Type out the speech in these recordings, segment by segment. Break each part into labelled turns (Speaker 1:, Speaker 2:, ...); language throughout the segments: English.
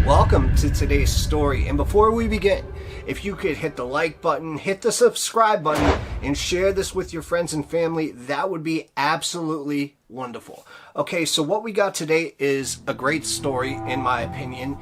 Speaker 1: Welcome to today's story, and before we begin, if you could hit the like button, hit the subscribe button, and share this with your friends and family, that would be absolutely wonderful. Okay, so what we got today is a great story, in my opinion,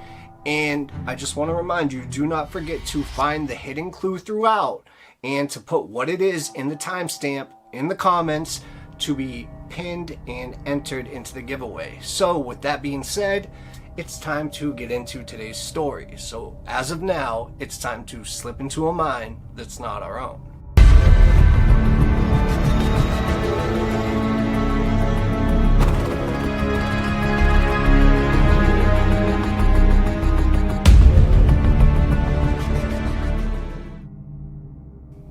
Speaker 1: and I just want to remind you, do not forget to find the hidden clue throughout, and to put what it is in the timestamp in the comments to be pinned and entered into the giveaway. So with that being said, it's time to get into today's story. So as of now, it's time to slip into a mind that's not our own.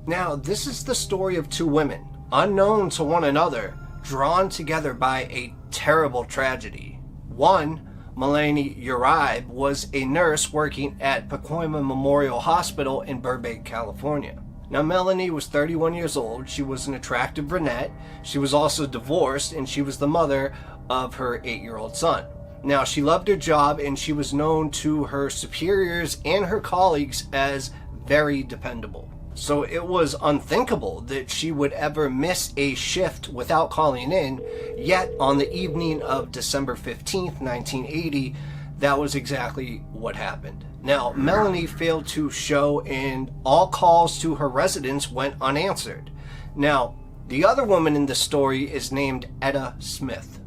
Speaker 1: Now, this is the story of two women, unknown to one another, drawn together by a terrible tragedy. One, Melanie Uribe, was a nurse working at Pacoima Memorial Hospital in Burbank, California. Now, Melanie was 31 years old. She was an attractive brunette. She was also divorced, and she was the mother of her 8-year-old son. Now, she loved her job, and she was known to her superiors and her colleagues as very dependable. So it was unthinkable that she would ever miss a shift without calling in, yet on the evening of December 15th, 1980, that was exactly what happened. Now, Melanie failed to show and all calls to her residence went unanswered. Now, the other woman in the story is named Etta Smith.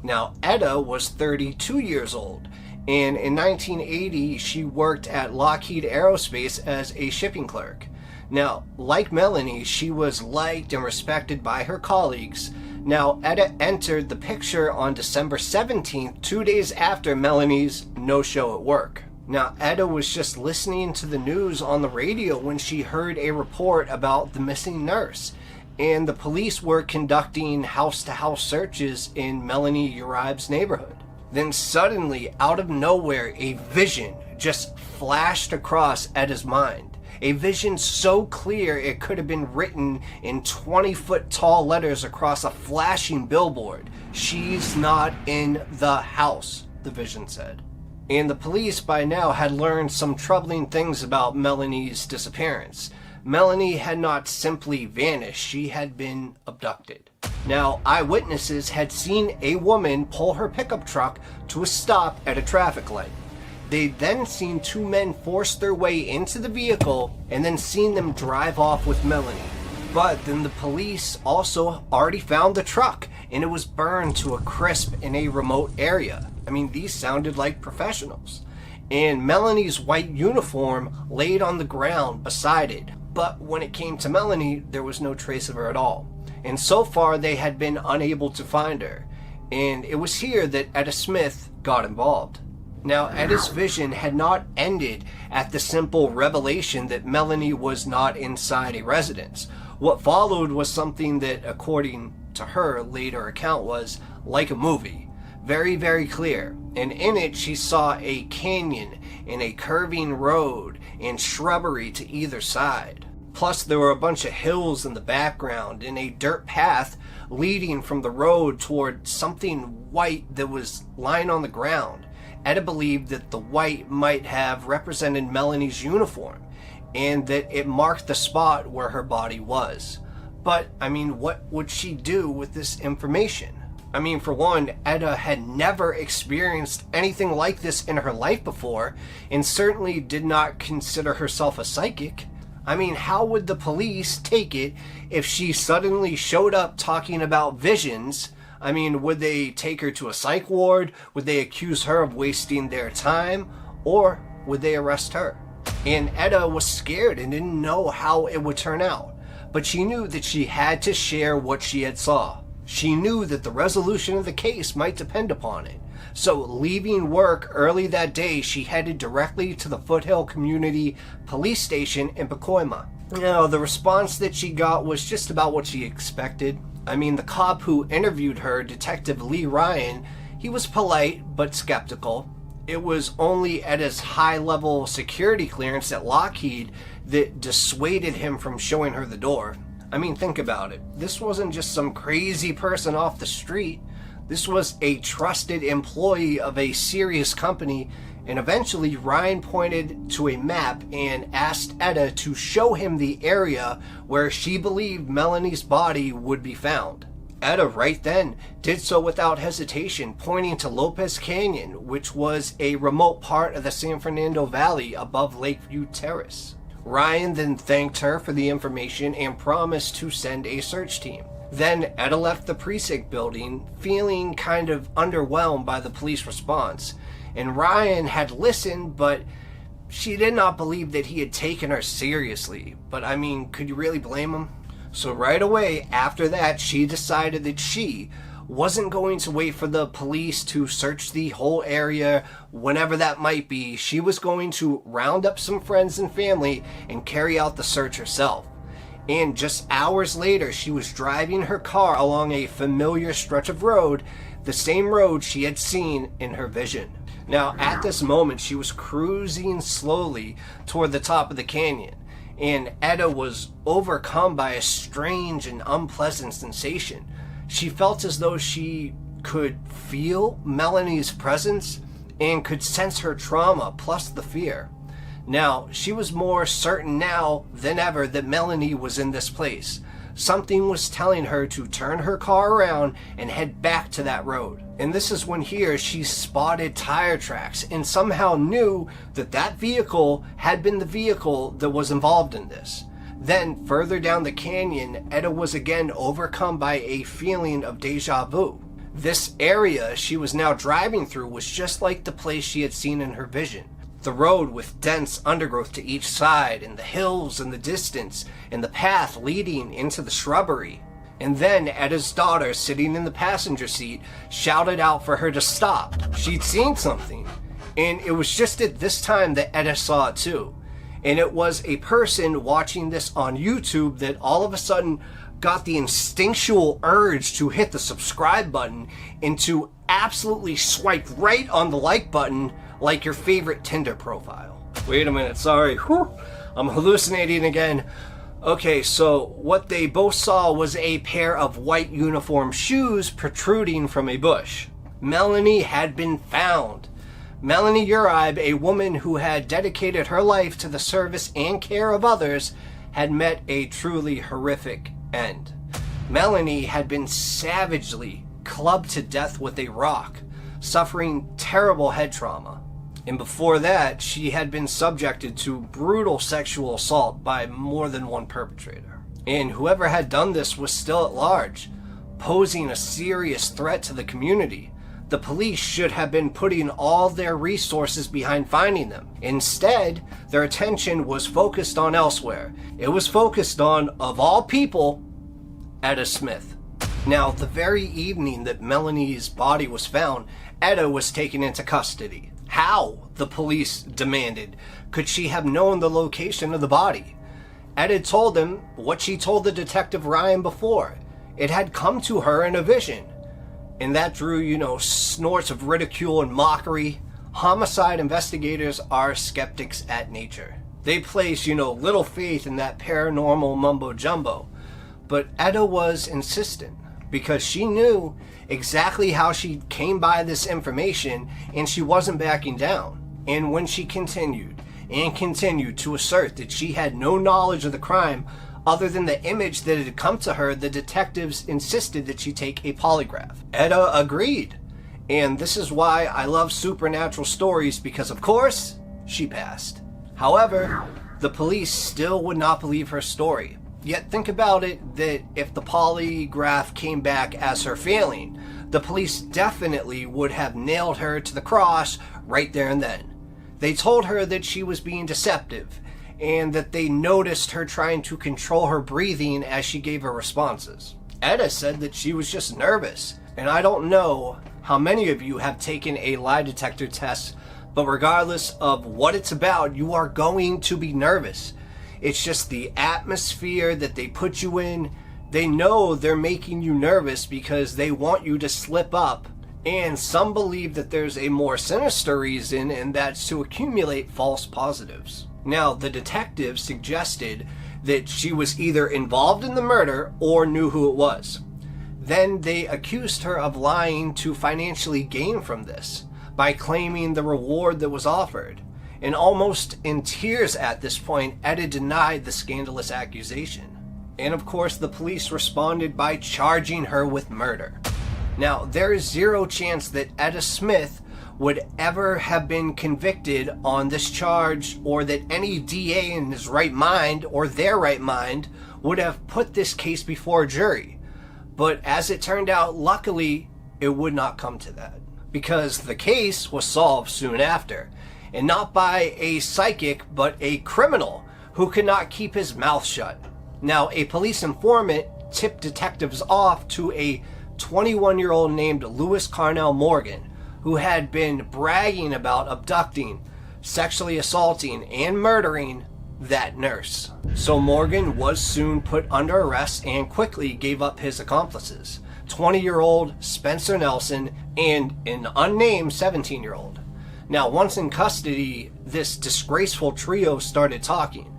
Speaker 1: Now, Etta was 32 years old, and in 1980, she worked at Lockheed Aerospace as a shipping clerk. Now, like Melanie, she was liked and respected by her colleagues. Now, Etta entered the picture on December 17th, 2 days after Melanie's no-show at work. Now, Etta was just listening to the news on the radio when she heard a report about the missing nurse, and the police were conducting house-to-house searches in Melanie Uribe's neighborhood. Then suddenly, out of nowhere, a vision just flashed across Etta's mind. A vision so clear it could have been written in 20-foot tall letters across a flashing billboard. "She's not in the house," the vision said. And the police by now had learned some troubling things about Melanie's disappearance. Melanie had not simply vanished, she had been abducted. Now, eyewitnesses had seen a woman pull her pickup truck to a stop at a traffic light. They'd then seen two men force their way into the vehicle and then seen them drive off with Melanie. But then the police also already found the truck, and it was burned to a crisp in a remote area. I mean, these sounded like professionals. And Melanie's white uniform laid on the ground beside it. But when it came to Melanie, there was no trace of her at all. And so far, they had been unable to find her. And it was here that Etta Smith got involved. Now, Etta's vision had not ended at the simple revelation that Melanie was not inside a residence. What followed was something that, according to her later account, was like a movie. Very, very clear. And in it, she saw a canyon and a curving road and shrubbery to either side. Plus, there were a bunch of hills in the background and a dirt path leading from the road toward something white that was lying on the ground. Etta believed that the white might have represented Melanie's uniform, and that it marked the spot where her body was. But, I mean, what would she do with this information? I mean, for one, Etta had never experienced anything like this in her life before, and certainly did not consider herself a psychic. I mean, how would the police take it if she suddenly showed up talking about visions? I mean, would they take her to a psych ward? Would they accuse her of wasting their time? Or would they arrest her? And Etta was scared and didn't know how it would turn out. But she knew that she had to share what she had saw. She knew that the resolution of the case might depend upon it. So leaving work early that day, she headed directly to the Foothill Community Police Station in Pacoima. Now, the response that she got was just about what she expected. I mean, the cop who interviewed her, Detective Lee Ryan, he was polite but skeptical. It was only Etta's high-level security clearance at Lockheed that dissuaded him from showing her the door. I mean, think about it. This wasn't just some crazy person off the street. This was a trusted employee of a serious company, And eventually Ryan pointed to a map and asked Etta to show him the area where she believed Melanie's body would be found. Etta right then did so without hesitation, pointing to Lopez Canyon, which was a remote part of the San Fernando Valley above Lakeview Terrace. Ryan then thanked her for the information and promised to send a search team. Then Etta left the precinct building, feeling kind of underwhelmed by the police response. And Ryan had listened, but she did not believe that he had taken her seriously. But I mean, could you really blame him? So right away after that, she decided that she wasn't going to wait for the police to search the whole area, whenever that might be. She was going to round up some friends and family and carry out the search herself. And just hours later, she was driving her car along a familiar stretch of road, the same road she had seen in her vision. Now, at this moment, she was cruising slowly toward the top of the canyon, and Etta was overcome by a strange and unpleasant sensation. She felt as though she could feel Melanie's presence and could sense her trauma plus the fear. Now, she was more certain now than ever that Melanie was in this place. Something was telling her to turn her car around and head back to that road. And this is when here she spotted tire tracks and somehow knew that that vehicle had been the vehicle that was involved in this. Then further down the canyon, Etta was again overcome by a feeling of deja vu. This area she was now driving through was just like the place she had seen in her vision. The road with dense undergrowth to each side, and the hills in the distance, and the path leading into the shrubbery. And then Etta's daughter, sitting in the passenger seat, shouted out for her to stop. She'd seen something, and it was just at this time that Etta saw it too. And it was a person watching this on YouTube that all of a sudden got the instinctual urge to hit the subscribe button and to absolutely swipe right on the like button like your favorite Tinder profile. Wait a minute, sorry. Whew. I'm hallucinating again. Okay, so what they both saw was a pair of white uniform shoes protruding from a bush. Melanie had been found. Melanie Uribe, a woman who had dedicated her life to the service and care of others, had met a truly horrific end. Melanie had been savagely clubbed to death with a rock, suffering terrible head trauma. And before that, she had been subjected to brutal sexual assault by more than one perpetrator. And whoever had done this was still at large, posing a serious threat to the community. The police should have been putting all their resources behind finding them. Instead, their attention was focused on elsewhere. It was focused on, of all people, Etta Smith. Now, the very evening that Melanie's body was found, Etta was taken into custody. How, the police demanded, could she have known the location of the body? Etta told them what she told the detective Ryan before. It had come to her in a vision. And that drew, snorts of ridicule and mockery. Homicide investigators are skeptics at nature. They place, little faith in that paranormal mumbo-jumbo. But Etta was insistent, because she knew exactly how she came by this information, and she wasn't backing down. And when she continued to assert that she had no knowledge of the crime other than the image that had come to her, the detectives insisted that she take a polygraph. Etta agreed. And this is why I love supernatural stories, because of course, she passed. However, the police still would not believe her story. Yet think about it, that if the polygraph came back as her failing, the police definitely would have nailed her to the cross right there and then. They told her that she was being deceptive, and that they noticed her trying to control her breathing as she gave her responses. Etta said that she was just nervous, and I don't know how many of you have taken a lie detector test, but regardless of what it's about, you are going to be nervous. It's just the atmosphere that they put you in. They know they're making you nervous because they want you to slip up. And some believe that there's a more sinister reason, and that's to accumulate false positives. Now, the detective suggested that she was either involved in the murder or knew who it was. Then they accused her of lying to financially gain from this. by claiming the reward that was offered. And almost in tears at this point, Etta denied the scandalous accusation. And of course, the police responded by charging her with murder. Now, there is zero chance that Etta Smith would ever have been convicted on this charge, or that any DA in his right mind, or their right mind, would have put this case before a jury. But as it turned out, luckily, it would not come to that, because the case was solved soon after, and not by a psychic, but a criminal who could not keep his mouth shut. Now, a police informant tipped detectives off to a 21-year-old named Louis Carnell Morgan, who had been bragging about abducting, sexually assaulting, and murdering that nurse. So Morgan was soon put under arrest and quickly gave up his accomplices, 20-year-old Spencer Nelson and an unnamed 17-year-old. Now, once in custody, this disgraceful trio started talking,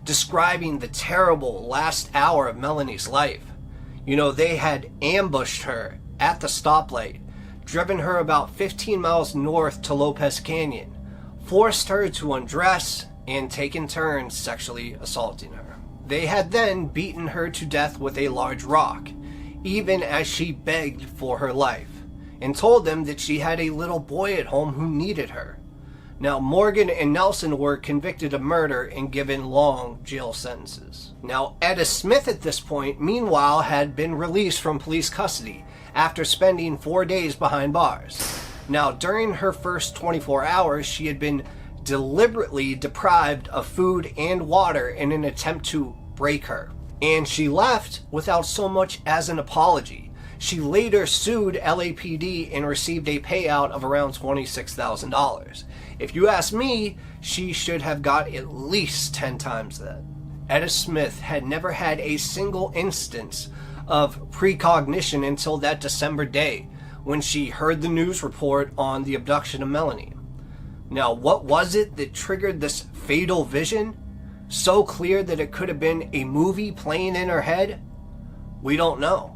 Speaker 1: describing the terrible last hour of Melanie's life. You know, they had ambushed her at the stoplight, driven her about 15 miles north to Lopez Canyon, forced her to undress, and taken turns sexually assaulting her. They had then beaten her to death with a large rock, even as she begged for her life, and told them that she had a little boy at home who needed her. Now, Morgan and Nelson were convicted of murder and given long jail sentences. Now, Etta Smith at this point, meanwhile, had been released from police custody after spending 4 days behind bars. Now, during her first 24 hours, she had been deliberately deprived of food and water in an attempt to break her. And she left without so much as an apology. She later sued LAPD and received a payout of around $26,000. If you ask me, she should have got at least 10 times that. Etta Smith had never had a single instance of precognition until that December day when she heard the news report on the abduction of Melanie. Now, what was it that triggered this fatal vision? So clear that it could have been a movie playing in her head? We don't know.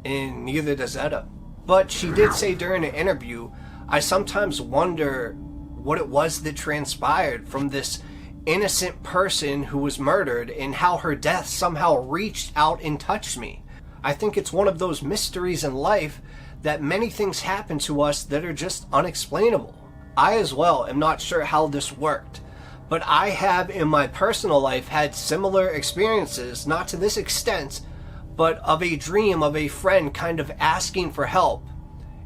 Speaker 1: And neither does Etta. But she did say during an interview, "I sometimes wonder what it was that transpired from this innocent person who was murdered and how her death somehow reached out and touched me. I think it's one of those mysteries in life that many things happen to us that are just unexplainable." I as well am not sure how this worked, but I have in my personal life had similar experiences, not to this extent, but of a dream of a friend kind of asking for help,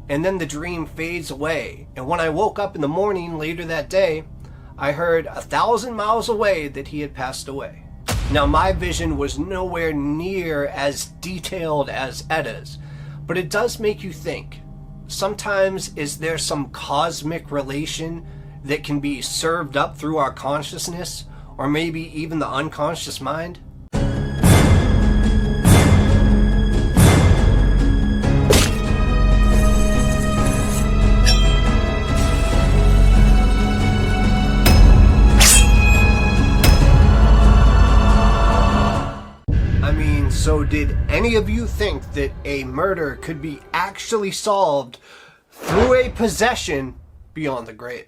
Speaker 1: and then the dream fades away, and when I woke up in the morning later that day, I heard 1,000 miles away that he had passed away. Now, my vision was nowhere near as detailed as Etta's, but it does make you think. Sometimes, is there some cosmic relation that can be served up through our consciousness, or maybe even the unconscious mind? So did any of you think that a murder could be actually solved through a possession beyond the grave?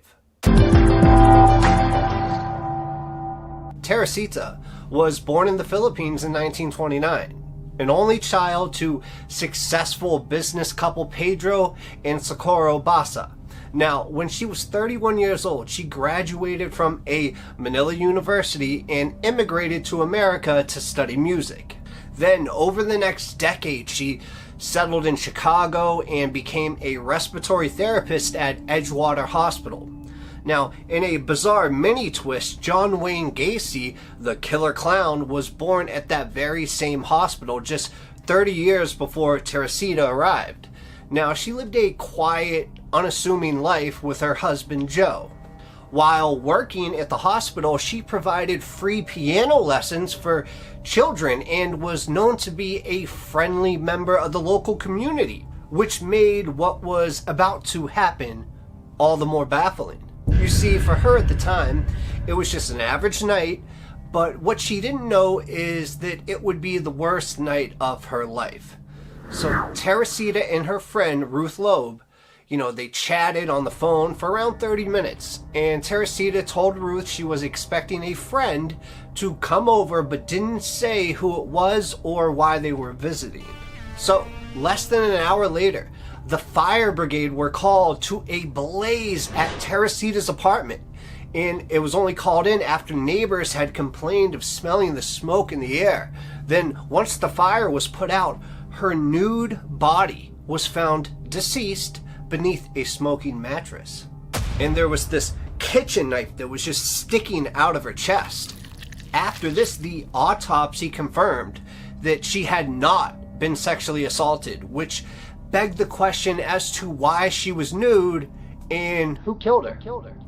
Speaker 1: Teresita was born in the Philippines in 1929, an only child to successful business couple Pedro and Socorro Basa. Now, when she was 31 years old, she graduated from a Manila university and immigrated to America to study music. Then, over the next decade, she settled in Chicago and became a respiratory therapist at Edgewater Hospital. Now, in a bizarre mini twist, John Wayne Gacy, the killer clown, was born at that very same hospital just 30 years before Teresita arrived. Now, she lived a quiet, unassuming life with her husband, Joe. While working at the hospital, she provided free piano lessons for children and was known to be a friendly member of the local community, which made what was about to happen all the more baffling. You see, for her at the time, it was just an average night, but what she didn't know is that it would be the worst night of her life. So Teresita and her friend Ruth Loeb, They chatted on the phone for around 30 minutes, and Teresita told Ruth she was expecting a friend to come over but didn't say who it was or why they were visiting. So, less than an hour later, the fire brigade were called to a blaze at Teresita's apartment, and it was only called in after neighbors had complained of smelling the smoke in the air. Then, once the fire was put out, her nude body was found deceased beneath a smoking mattress. And there was this kitchen knife that was just sticking out of her chest. After this, the autopsy confirmed that she had not been sexually assaulted, which begged the question as to why she was nude and who killed her.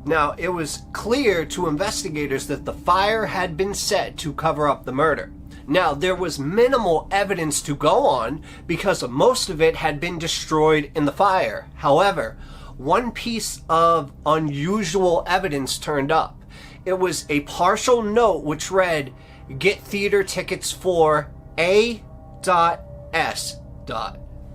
Speaker 1: Now, it was clear to investigators that the fire had been set to cover up the murder. Now, there was minimal evidence to go on because most of it had been destroyed in the fire. However, one piece of unusual evidence turned up. It was a partial note which read, "Get theater tickets for A.S."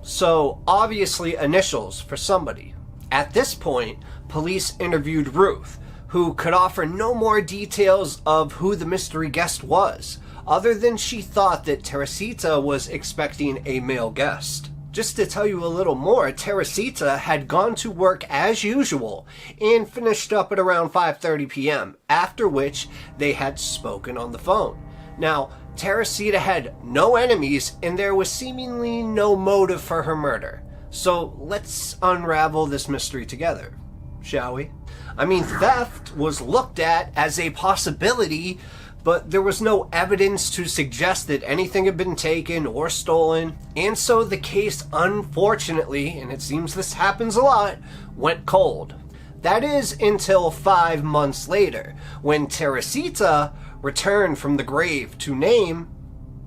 Speaker 1: So, obviously initials for somebody. At this point, police interviewed Ruth, who could offer no more details of who the mystery guest was, other than she thought that Teresita was expecting a male guest. Just to tell you a little more, Teresita had gone to work as usual and finished up at around 5:30 p.m., after which they had spoken on the phone. Now, Teresita had no enemies and there was seemingly no motive for her murder. So let's unravel this mystery together, shall we? Theft was looked at as a possibility, but there was no evidence to suggest that anything had been taken or stolen, and so the case, unfortunately, and it seems this happens a lot, went cold. That is until 5 months later, when Teresita returned from the grave to name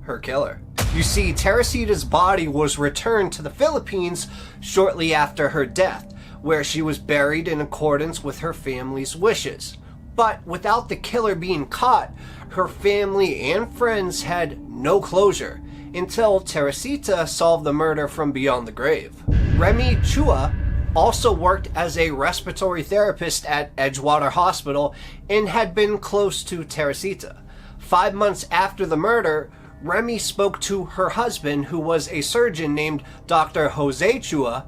Speaker 1: her killer. You see, Teresita's body was returned to the Philippines shortly after her death, where she was buried in accordance with her family's wishes. But without the killer being caught, her family and friends had no closure until Teresita solved the murder from beyond the grave. Remy Chua also worked as a respiratory therapist at Edgewater Hospital and had been close to Teresita. 5 months after the murder, Remy spoke to her husband, who was a surgeon named Dr. Jose Chua,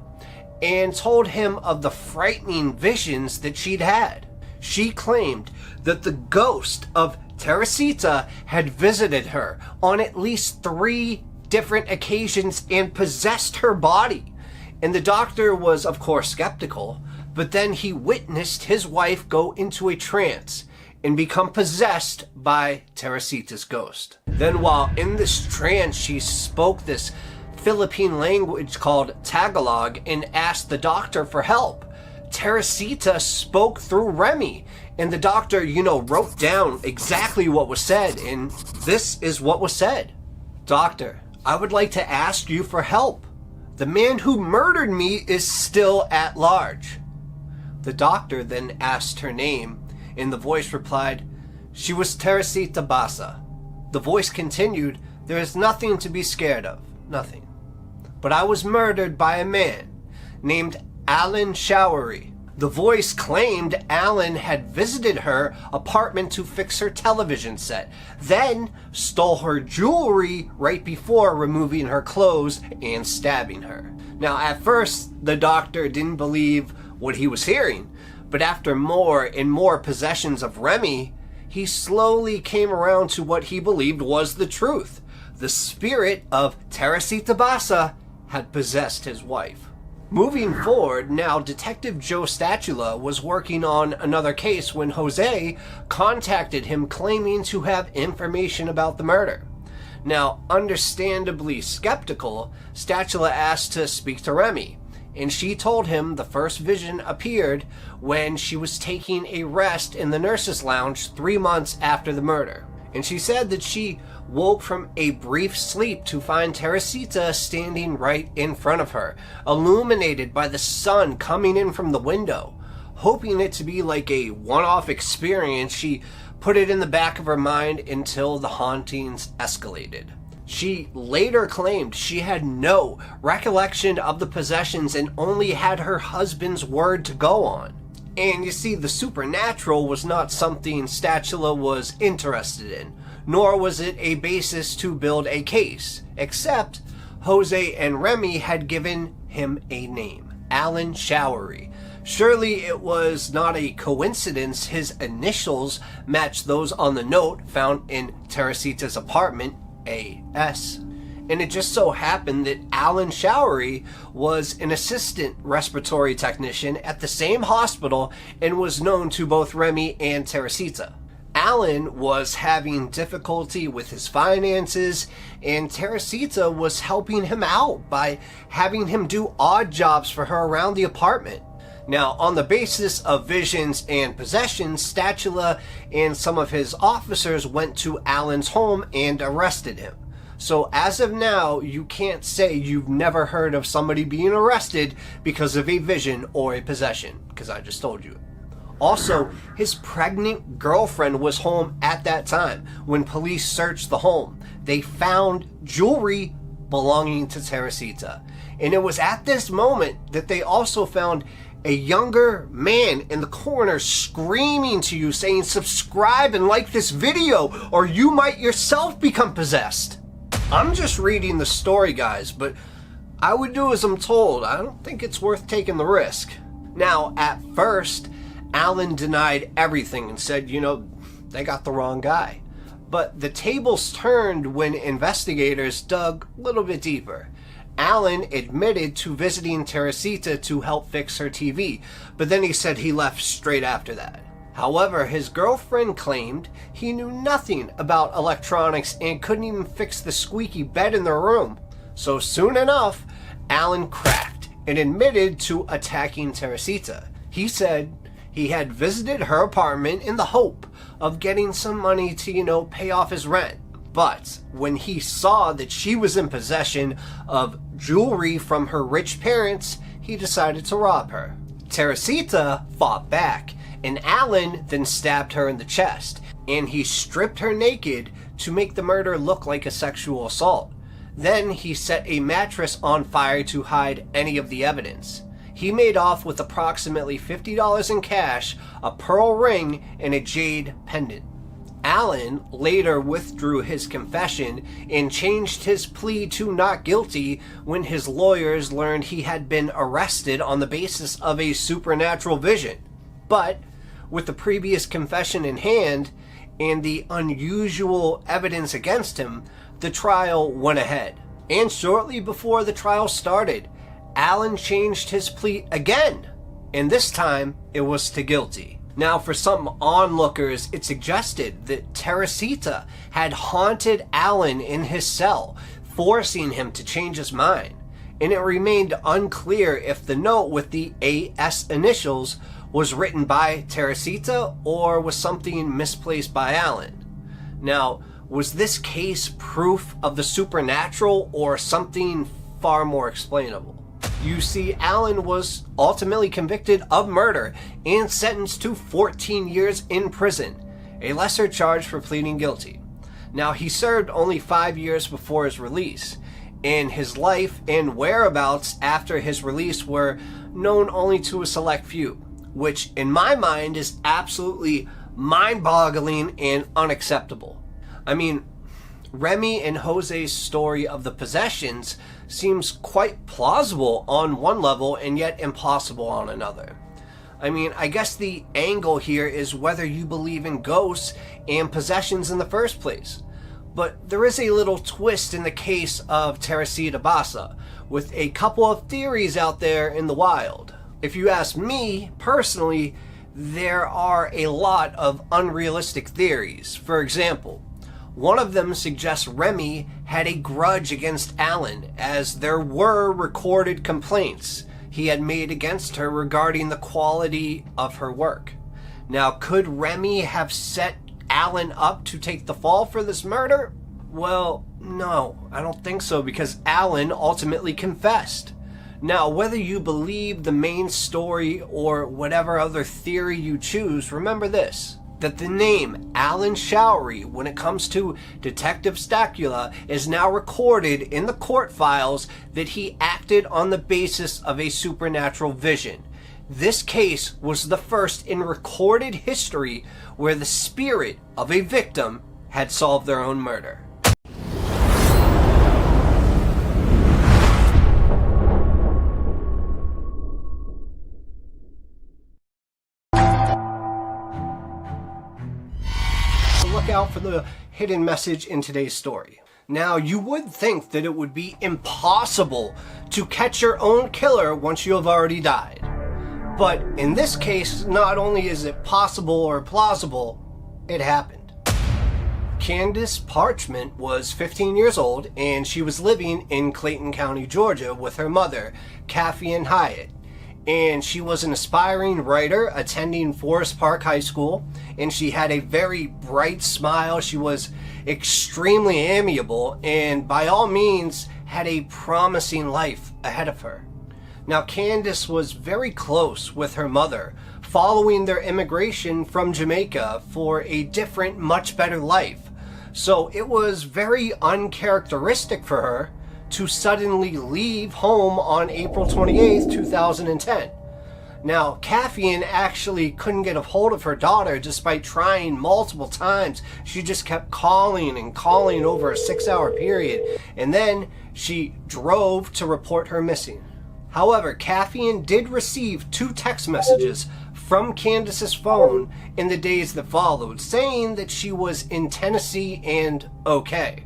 Speaker 1: and told him of the frightening visions that she'd had. She claimed that the ghost of Teresita had visited her on at least 3 different occasions and possessed her body. And the doctor was, of course, skeptical, but then he witnessed his wife go into a trance and become possessed by Teresita's ghost. Then while in this trance, she spoke this Philippine language called Tagalog and asked the doctor for help. Teresita spoke through Remy, and the doctor, wrote down exactly what was said, and this is what was said. "Doctor, I would like to ask you for help. The man who murdered me is still at large." The doctor then asked her name, and the voice replied, "She was Teresita Basa." The voice continued, "There is nothing to be scared of, nothing. But I was murdered by a man named Alan Showery." The voice claimed Alan had visited her apartment to fix her television set, then stole her jewelry right before removing her clothes and stabbing her. Now, at first, the doctor didn't believe what he was hearing, but after more and more possessions of Remy, he slowly came around to what he believed was the truth. The spirit of Teresita Basa had possessed his wife. Moving forward, now Detective Joe Statula was working on another case when Jose contacted him claiming to have information about the murder. Now, understandably skeptical, Statula asked to speak to Remy, and she told him the first vision appeared when she was taking a rest in the nurse's lounge 3 months after the murder. And she said that she woke from a brief sleep to find Teresita standing right in front of her, illuminated by the sun coming in from the window. Hoping it to be like a one-off experience, she put it in the back of her mind until the hauntings escalated. She later claimed she had no recollection of the possessions and only had her husband's word to go on. And you see, the supernatural was not something Statula was interested in, nor was it a basis to build a case, except Jose and Remy had given him a name, Alan Showery. Surely it was not a coincidence his initials matched those on the note found in Teresita's apartment, A.S. And it just so happened that Alan Showery was an assistant respiratory technician at the same hospital and was known to both Remy and Teresita. Alan was having difficulty with his finances, and Teresita was helping him out by having him do odd jobs for her around the apartment. Now, on the basis of visions and possessions, Statula and some of his officers went to Alan's home and arrested him. So as of now, you can't say you've never heard of somebody being arrested because of a vision or a possession, because I just told you. Also, his pregnant girlfriend was home at that time. When police searched the home, they found jewelry belonging to Teresita. And it was at this moment that they also found a younger man in the corner screaming to you, saying, "Subscribe and like this video, or you might yourself become possessed." I'm just reading the story, guys, but I would do as I'm told. I don't think it's worth taking the risk. Now, at first, Alan denied everything and said, they got the wrong guy. But the tables turned when investigators dug a little bit deeper. Alan admitted to visiting Teresita to help fix her TV, but then he said he left straight after that. However, his girlfriend claimed he knew nothing about electronics and couldn't even fix the squeaky bed in their room. So soon enough, Alan cracked and admitted to attacking Teresita. He said he had visited her apartment in the hope of getting some money to, pay off his rent. But when he saw that she was in possession of jewelry from her rich parents, he decided to rob her. Teresita fought back, and Alan then stabbed her in the chest, and he stripped her naked to make the murder look like a sexual assault. Then he set a mattress on fire to hide any of the evidence. He made off with approximately $50 in cash, a pearl ring, and a jade pendant. Alan later withdrew his confession and changed his plea to not guilty when his lawyers learned he had been arrested on the basis of a supernatural vision. But with the previous confession in hand and the unusual evidence against him, the trial went ahead. And shortly before the trial started, Alan changed his plea again, and this time it was to guilty. Now, for some onlookers, it suggested that Teresita had haunted Alan in his cell, forcing him to change his mind. And it remained unclear if the note with the AS initials was written by Teresita or was something misplaced by Alan. Now, was this case proof of the supernatural or something far more explainable? You see, Alan was ultimately convicted of murder and sentenced to 14 years in prison, a lesser charge for pleading guilty. Now, he served only 5 years before his release, and his life and whereabouts after his release were known only to a select few, which in my mind is absolutely mind-boggling and unacceptable. I mean, Remy and Jose's story of the possessions seems quite plausible on one level and yet impossible on another. I mean, I guess the angle here is whether you believe in ghosts and possessions in the first place. But there is a little twist in the case of Teresita Basa, with a couple of theories out there in the wild. If you ask me, personally, there are a lot of unrealistic theories. For example, one of them suggests Remy had a grudge against Alan, as there were recorded complaints he had made against her regarding the quality of her work. Now, could Remy have set Alan up to take the fall for this murder? Well, no, I don't think so, because Alan ultimately confessed. Now, whether you believe the main story or whatever other theory you choose, remember this. that the name Alan Showery, when it comes to Detective Stacula, is now recorded in the court files that he acted on the basis of a supernatural vision. This case was the first in recorded history where the spirit of a victim had solved their own murder. Look out for the hidden message in today's story. Now, you would think that it would be impossible to catch your own killer once you have already died. But in this case, not only is it possible or plausible, it happened. Candace Parchment was 15 years old, and she was living in Clayton County, Georgia with her mother, Kathy Hyatt. And she was an aspiring writer attending Forest Park High School, and she had a very bright smile. She was extremely amiable and by all means had a promising life ahead of her. Now, Candace was very close with her mother following their immigration from Jamaica for a different, much better life. So it was very uncharacteristic for her to suddenly leave home on April 28th, 2010. Now, Kathy actually couldn't get a hold of her daughter despite trying multiple times. She just kept calling and calling over a 6-hour period, and then she drove to report her missing. However, Kathy did receive 2 text messages from Candace's phone in the days that followed, saying that she was in Tennessee and okay.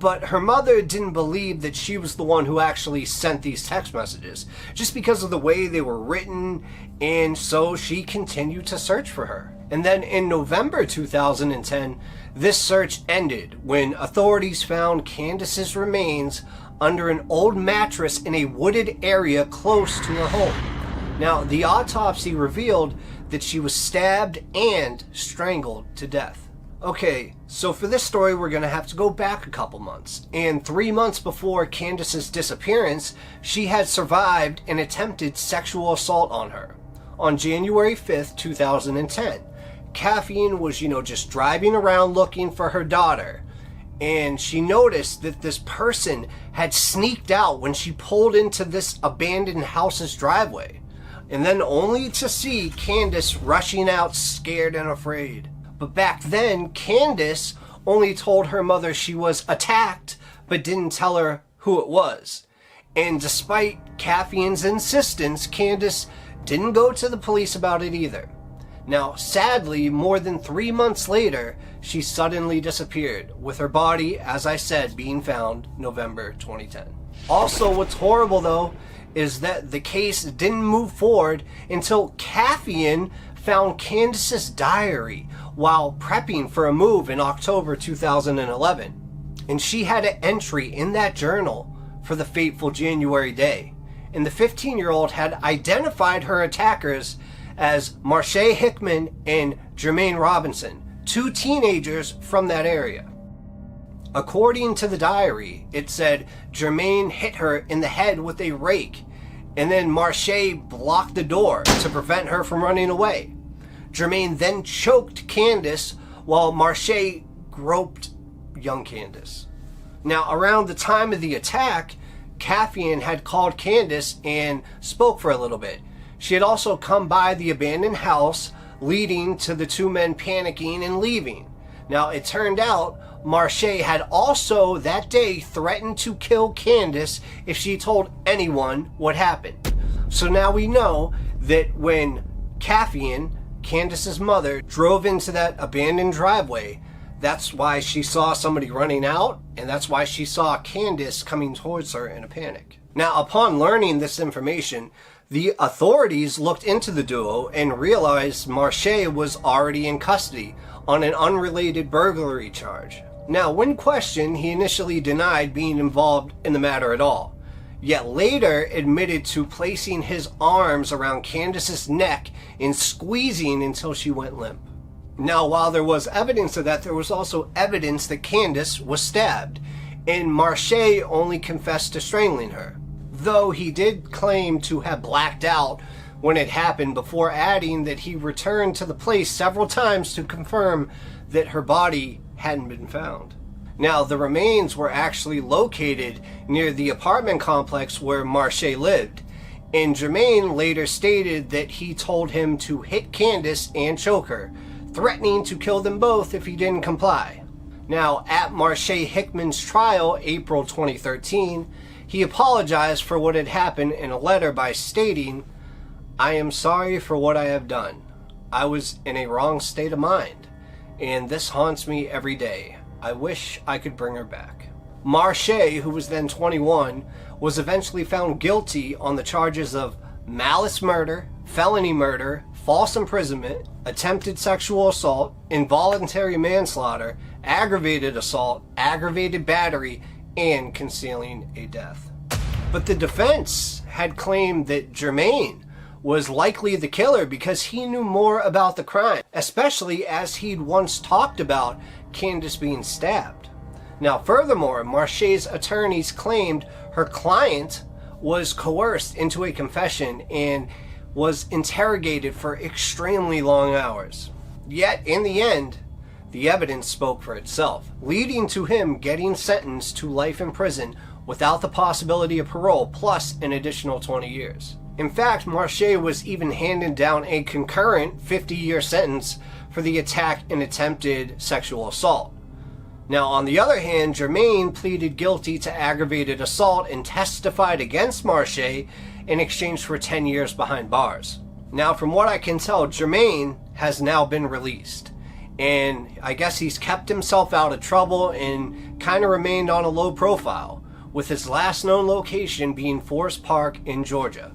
Speaker 1: But her mother didn't believe that she was the one who actually sent these text messages, just because of the way they were written, and so she continued to search for her. And then in November 2010, this search ended when authorities found Candace's remains under an old mattress in a wooded area close to her home. Now, the autopsy revealed that she was stabbed and strangled to death. Okay, so for this story, we're going to have to go back a couple months. And 3 months before Candace's disappearance, she had survived an attempted sexual assault on her. On January 5th, 2010, Caffeine was, just driving around looking for her daughter. And she noticed that this person had sneaked out when she pulled into this abandoned house's driveway. And then only to see Candace rushing out scared and afraid. But back then, Candace only told her mother she was attacked, but didn't tell her who it was. And despite Caffeine's insistence, Candace didn't go to the police about it either. Now, sadly, more than 3 months later, she suddenly disappeared, with her body, as I said, being found November 2010. Also, what's horrible, though, is that the case didn't move forward until Caffeine found Candace's diary while prepping for a move in October 2011. And she had an entry in that journal for the fateful January day. And the 15-year-old had identified her attackers as Marche Hickman and Jermaine Robinson, 2 teenagers from that area. According to the diary, it said Jermaine hit her in the head with a rake, and then Marche blocked the door to prevent her from running away. Jermaine then choked Candace while Marche groped young Candace. Now, around the time of the attack, Caffeine had called Candace and spoke for a little bit. She had also come by the abandoned house, leading to the 2 men panicking and leaving. Now, it turned out Marche had also that day threatened to kill Candace if she told anyone what happened. So now we know that when Caffeine, Candace's mother, drove into that abandoned driveway, that's why she saw somebody running out, and that's why she saw Candace coming towards her in a panic. Now, upon learning this information, the authorities looked into the duo and realized Marche was already in custody on an unrelated burglary charge. Now, when questioned, he initially denied being involved in the matter at all, yet later admitted to placing his arms around Candace's neck and squeezing until she went limp. Now, while there was evidence of that, there was also evidence that Candace was stabbed, and Marche only confessed to strangling her, though he did claim to have blacked out when it happened, before adding that he returned to the place several times to confirm that her body hadn't been found. Now, the remains were actually located near the apartment complex where Marche lived, and Jermaine later stated that he told him to hit Candice and choke her, threatening to kill them both if he didn't comply. Now, at Marche Hickman's trial, April 2013, he apologized for what had happened in a letter by stating, "I am sorry for what I have done. I was in a wrong state of mind, and this haunts me every day. I wish I could bring her back." Marche, who was then 21, was eventually found guilty on the charges of malice murder, felony murder, false imprisonment, attempted sexual assault, involuntary manslaughter, aggravated assault, aggravated battery, and concealing a death. But the defense had claimed that Jermaine was likely the killer because he knew more about the crime, especially as he'd once talked about Candice being stabbed. Now, furthermore, Marche's attorneys claimed her client was coerced into a confession and was interrogated for extremely long hours. Yet, in the end, the evidence spoke for itself, leading to him getting sentenced to life in prison without the possibility of parole, plus an additional 20 years. In fact, Marche was even handed down a concurrent 50-year sentence for the attack and attempted sexual assault. Now, on the other hand, Jermaine pleaded guilty to aggravated assault and testified against Marche in exchange for 10 years behind bars. Now, from what I can tell, Jermaine has now been released, and I guess he's kept himself out of trouble and kind of remained on a low profile, with his last known location being Forest Park in Georgia.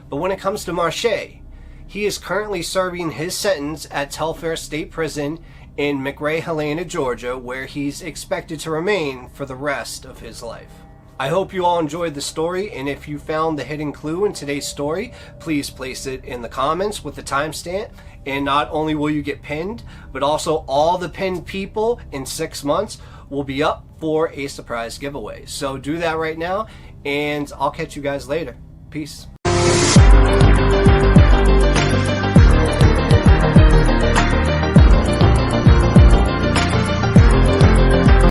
Speaker 1: But when it comes to Marche, he is currently serving his sentence at Telfair State Prison in McRae, Helena, Georgia, where he's expected to remain for the rest of his life. I hope you all enjoyed the story, and if you found the hidden clue in today's story, please place it in the comments with the timestamp, and not only will you get pinned, but also all the pinned people in 6 months will be up for a surprise giveaway. So do that right now, and I'll catch you guys later. Peace.